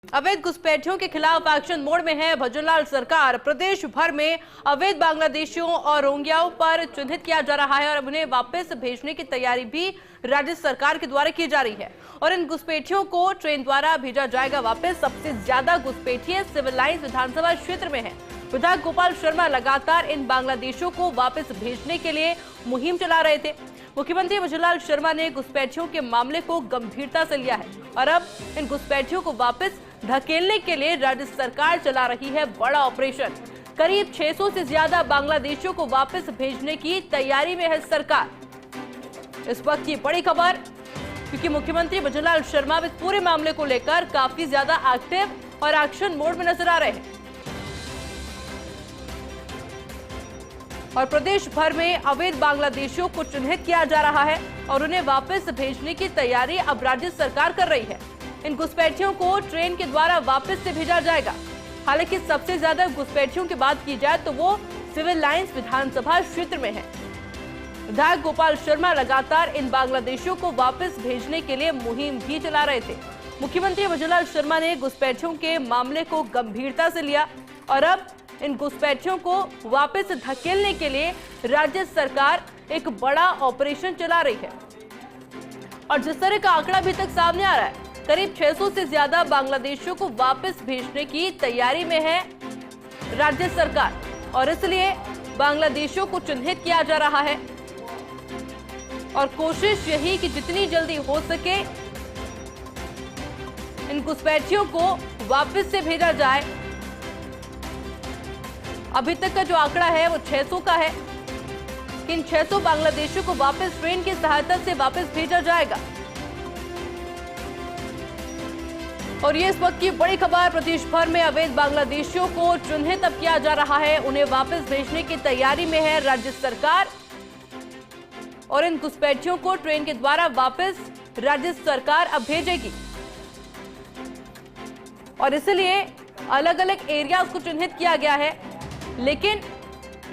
अवैध घुसपैठियों के खिलाफ एक्शन मोड में है भजनलाल सरकार। प्रदेश भर में अवैध बांग्लादेशियों और रोहिंग्याओं पर चिन्हित किया जा रहा है और उन्हें वापस भेजने की तैयारी भी राज्य सरकार के द्वारा की जा रही है और इन घुसपैठियों को ट्रेन द्वारा भेजा जाएगा वापस। सबसे ज्यादा घुसपैठिए सिविल लाइंस विधानसभा क्षेत्र में है। विधायक गोपाल शर्मा लगातार इन बांग्लादेशियों को वापस भेजने के लिए मुहिम चला रहे थे। मुख्यमंत्री भजनलाल शर्मा ने घुसपैठियों के मामले को गंभीरता से लिया है और अब इन घुसपैठियों को वापस धकेलने के लिए राज्य सरकार चला रही है बड़ा ऑपरेशन। करीब 600 से ज्यादा बांग्लादेशियों को वापस भेजने की तैयारी में है सरकार। इस वक्त की बड़ी खबर, क्योंकि मुख्यमंत्री भजनलाल शर्मा इस पूरे मामले को लेकर काफी ज्यादा एक्टिव और एक्शन मोड में नजर आ रहे हैं और प्रदेश भर में अवैध बांग्लादेशियों को चिन्हित किया जा रहा है और उन्हें वापस भेजने की तैयारी अब राज्य सरकार कर रही है। इन घुसपैठियों को ट्रेन के द्वारा वापस से भेजा जाएगा। हालांकि सबसे ज्यादा घुसपैठियों की बात की जाए तो वो सिविल लाइंस विधानसभा क्षेत्र में है। विधायक गोपाल शर्मा लगातार इन बांग्लादेशियों को वापस भेजने के लिए मुहिम भी चला रहे थे। मुख्यमंत्री भजनलाल शर्मा ने घुसपैठियों के मामले को गंभीरता से लिया और अब इन घुसपैठियों को वापस धकेलने के लिए राज्य सरकार एक बड़ा ऑपरेशन चला रही है। और जिस तरह का आंकड़ा अभी तक सामने आ रहा है, करीब 600 से ज्यादा बांग्लादेशियों को वापस भेजने की तैयारी में है राज्य सरकार और इसलिए बांग्लादेशियों को चिन्हित किया जा रहा है और कोशिश यही कि जितनी जल्दी हो सके इन घुसपैठियों को वापस से भेजा जाए। अभी तक का जो आंकड़ा है वो 600 का है कि इन 600 बांग्लादेशियों को वापस ट्रेन की सहायता से वापस भेजा जाएगा। और ये इस वक्त की बड़ी खबर, प्रदेश भर में अवैध बांग्लादेशियों को चिन्हित अब किया जा रहा है। उन्हें वापस भेजने की तैयारी में है राज्य सरकार और इन घुसपैठियों को ट्रेन के द्वारा वापस राज्य सरकार अब भेजेगी और इसलिए अलग अलग एरियाज को चिन्हित किया गया है। लेकिन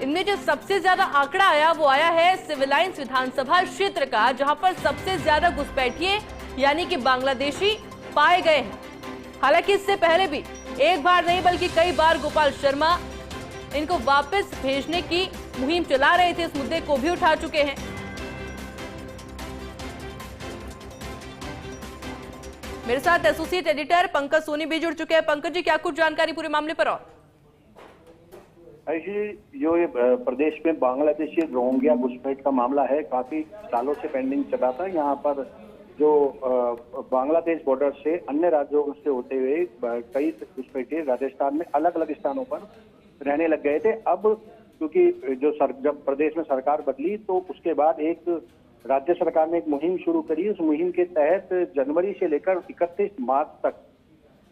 इनमें जो सबसे ज्यादा आंकड़ा आया वो आया है सिविल लाइंस विधानसभा क्षेत्र का, जहां पर सबसे ज्यादा घुसपैठिए यानी कि बांग्लादेशी पाए गए हैं। हालांकि इससे पहले भी एक बार नहीं बल्कि कई बार गोपाल शर्मा इनको वापस भेजने की मुहिम चला रहे थे। इस मुद्दे को भी उठा चुके हैं। मेरे साथ एसोसिएट एडिटर पंकज सोनी भी जुड़ चुके हैं। पंकज जी, क्या कुछ जानकारी पूरे मामले पर? और ऐसी जो ये प्रदेश में बांग्लादेशी रोहिंग्या घुसपैठ का मामला है, काफी सालों से पेंडिंग चला था। यहाँ पर जो बांग्लादेश बॉर्डर से अन्य राज्यों से होते हुए कई घुसपैठिए राजस्थान में अलग अलग स्थानों पर रहने लग गए थे। अब क्योंकि जब प्रदेश में सरकार बदली तो उसके बाद एक राज्य सरकार ने एक मुहिम शुरू करी। उस मुहिम के तहत जनवरी से लेकर 31 मार्च तक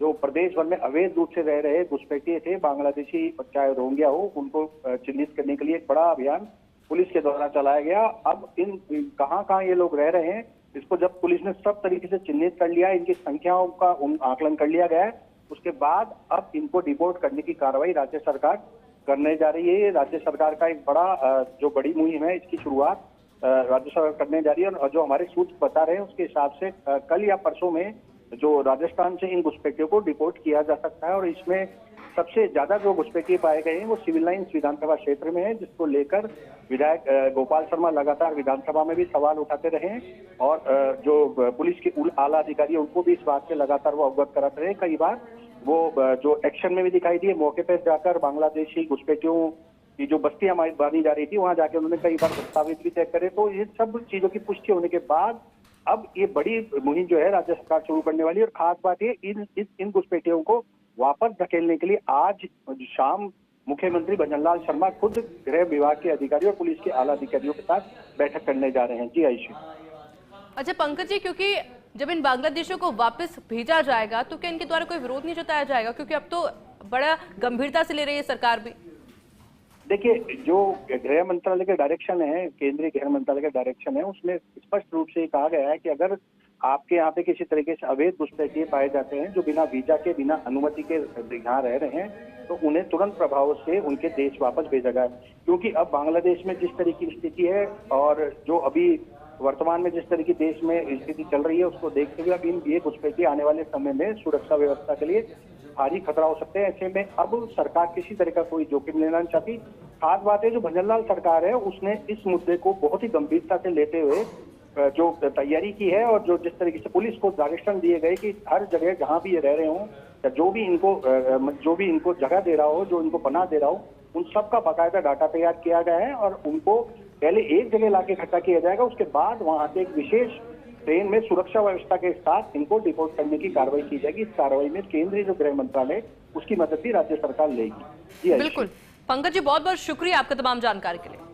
जो प्रदेश भर में अवैध रूप से रह रहे घुसपैठिए थे बांग्लादेशी, चाहे रोहिंग्या हो, उनको चिन्हित करने के लिए एक बड़ा अभियान पुलिस के द्वारा चलाया गया। अब इन कहाँ ये लोग रह रहे हैं, इसको जब पुलिस ने सब तरीके से चिन्हित कर लिया, इनकी संख्याओं का आकलन कर लिया गया है, उसके बाद अब इनको डिपोर्ट करने की कार्रवाई राज्य सरकार करने जा रही है। ये राज्य सरकार का एक जो बड़ी मुहिम है, इसकी शुरुआत राज्य सरकार करने जा रही है। और जो हमारे सूत्र बता रहे हैं उसके हिसाब से कल या परसों में जो राजस्थान से इन घुसपैठियों को डिपोर्ट किया जा सकता है। और इसमें सबसे ज्यादा जो घुसपैठिए पाए गए हैं वो सिविल लाइंस विधानसभा क्षेत्र में है, जिसको लेकर विधायक गोपाल शर्मा लगातार विधानसभा में भी सवाल उठाते रहे और जो पुलिस के आला अधिकारी उनको भी इस बात से लगातार वो अवगत कराते रहे। कई बार वो जो एक्शन में भी दिखाई दिए, मौके पर जाकर बांग्लादेशी घुसपैठियों की जो बस्तियां बांधी जा रही थी वहां जाकर उन्होंने कई बार दस्तावेज भी चेक करे। तो ये सब चीजों की पुष्टि होने के बाद अब ये बड़ी मुहिम जो है राज्य सरकार शुरू करने वाली है। और खास बात ये इन घुसपैठियों को वापस धकेलने के लिए आज शाम मुख्यमंत्री भजनलाल शर्मा खुद गृह विभाग के अधिकारियों और पुलिस के आला अधिकारियों के साथ बैठक करने जा रहे हैं। जी आयुषी। अच्छा पंकज जी, क्योंकि जब इन बांग्लादेशियों को वापस भेजा जाएगा तो क्या इनके द्वारा कोई विरोध नहीं जताया जाएगा, क्योंकि अब तो बड़ा गंभीरता से ले रही है सरकार भी? देखिए, जो गृह मंत्रालय का डायरेक्शन है, केंद्रीय गृह मंत्रालय का डायरेक्शन है, उसमें स्पष्ट रूप से कहा गया है कि अगर आपके यहाँ पे किसी तरीके से अवैध घुसपैठिए पाए जाते हैं जो बिना वीजा के, बिना अनुमति के यहाँ रह रहे हैं, तो उन्हें तुरंत प्रभाव से उनके देश वापस भेजा जाए। क्योंकि अब बांग्लादेश में जिस तरह की स्थिति है और जो अभी वर्तमान में जिस तरह की देश में स्थिति चल रही है उसको देखते हुए अब ये घुसपैठिए आने वाले समय में सुरक्षा व्यवस्था के लिए भारी खतरा हो सकते हैं। ऐसे में अब सरकार किसी तरह का कोई जोखिम लेना नहीं चाहती। खास बात है जो भंजनलाल सरकार है उसने इस मुद्दे को बहुत ही गंभीरता से लेते हुए जो तैयारी की है और जो जिस तरीके से पुलिस को डायरेक्शन दिए गए कि हर जगह जहां भी ये रह रहे हों या जो भी इनको जगह दे रहा हो, जो इनको पनाह दे रहा हो, उन सब का बाकायदा डाटा तैयार किया गया है और उनको पहले एक जगह लाके इकट्ठा किया जाएगा। उसके बाद वहां से एक विशेष ट्रेन में सुरक्षा व्यवस्था के साथ इनको डिपोर्ट करने की कार्रवाई की जाएगी। इस कार्रवाई में केंद्रीय जो गृह मंत्रालय उसकी मदद भी राज्य सरकार लेगी। जी बिल्कुल पंकज जी, बहुत बहुत शुक्रिया आपका तमाम जानकारी के लिए।